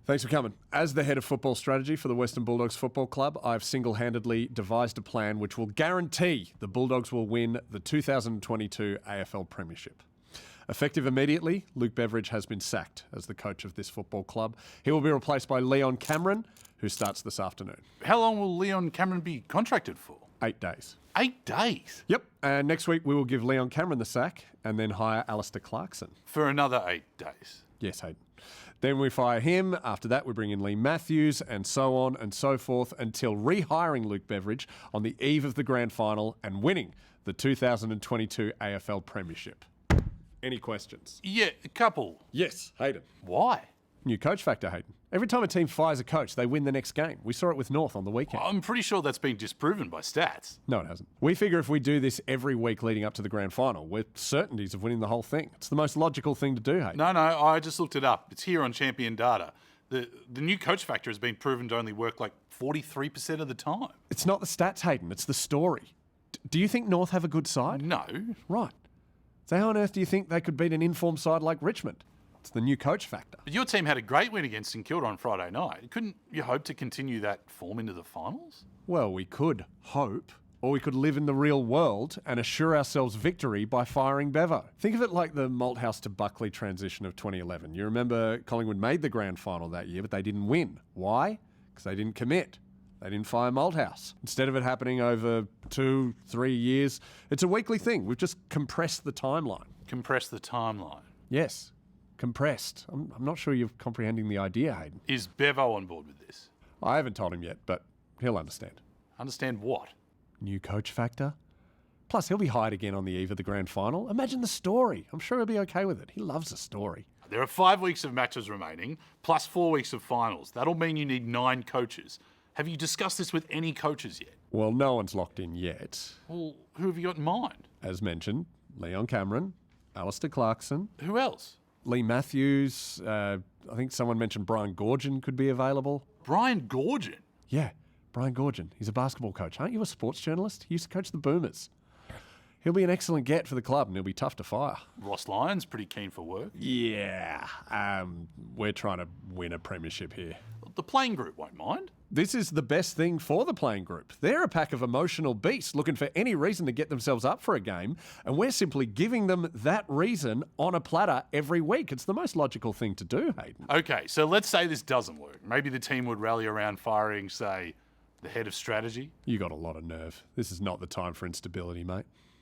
Thanks for coming. As the head of football strategy for the Western Bulldogs Football Club, I've single-handedly devised a plan which will guarantee the Bulldogs will win the 2022 AFL Premiership. Effective immediately, Luke Beveridge has been sacked as the coach of this football club. He will be replaced by Leon Cameron, who starts this afternoon. How long will Leon Cameron be contracted for? 8 days. 8 days? Yep, and next week we will give Leon Cameron the sack and then hire Alistair Clarkson. For another 8 days? Yes, Hayden. Then we fire him. After that, we bring in Lee Matthews and so on and so forth until rehiring Luke Beveridge on the eve of the grand final and winning the 2022 AFL Premiership. Any questions? Yeah, a couple. Yes, Hayden. Why? New coach factor, Hayden. Every time a team fires a coach, they win the next game. We saw it with North on the weekend. I'm pretty sure that's been disproven by stats. No, it hasn't. We figure if we do this every week leading up to the grand final, we're certainties of winning the whole thing. It's the most logical thing to do, Hayden. No, I just looked it up. It's here on Champion Data. The new coach factor has been proven to only work like 43% of the time. It's not the stats, Hayden. It's the story. Do you think North have a good side? No. Right. So how on earth do you think they could beat an informed side like Richmond? It's the new coach factor. But your team had a great win against St Kilda on Friday night. Couldn't you hope to continue that form into the finals? Well, we could hope, or we could live in the real world and assure ourselves victory by firing Bevo. Think of it like the Malthouse to Buckley transition of 2011. You remember Collingwood made the grand final that year, but they didn't win. Why? Because they didn't commit. They didn't fire Malthouse. Instead of it happening over 2-3 years, it's a weekly thing. We've just compressed the timeline. Compress the timeline. Yes, compressed. I'm not sure you're comprehending the idea, Hayden. Is Bevo on board with this? I haven't told him yet, but he'll understand. Understand what? New coach factor. Plus, he'll be hired again on the eve of the grand final. Imagine the story. I'm sure he'll be okay with it. He loves a story. There are 5 weeks of matches remaining, plus 4 weeks of finals. That'll mean you need 9 coaches. Have you discussed this with any coaches yet? Well, no one's locked in yet. Well, who have you got in mind? As mentioned, Leon Cameron, Alistair Clarkson, Who else? Lee Matthews. I think someone mentioned Brian Goorjian could be available. Brian Goorjian? Yeah, Brian Goorjian. He's a basketball coach. Aren't you a sports journalist? He used to coach the Boomers. He'll be an excellent get for the club and he'll be tough to fire. Ross Lyon's pretty keen for work. Yeah, we're trying to win a premiership here. The playing group won't mind. This is the best thing for the playing group. They're a pack of emotional beasts looking for any reason to get themselves up for a game, and we're simply giving them that reason on a platter every week. It's the most logical thing to do, Hayden. Okay, so let's say this doesn't work. Maybe the team would rally around firing, say, the head of strategy. You got a lot of nerve. This is not the time for instability, mate.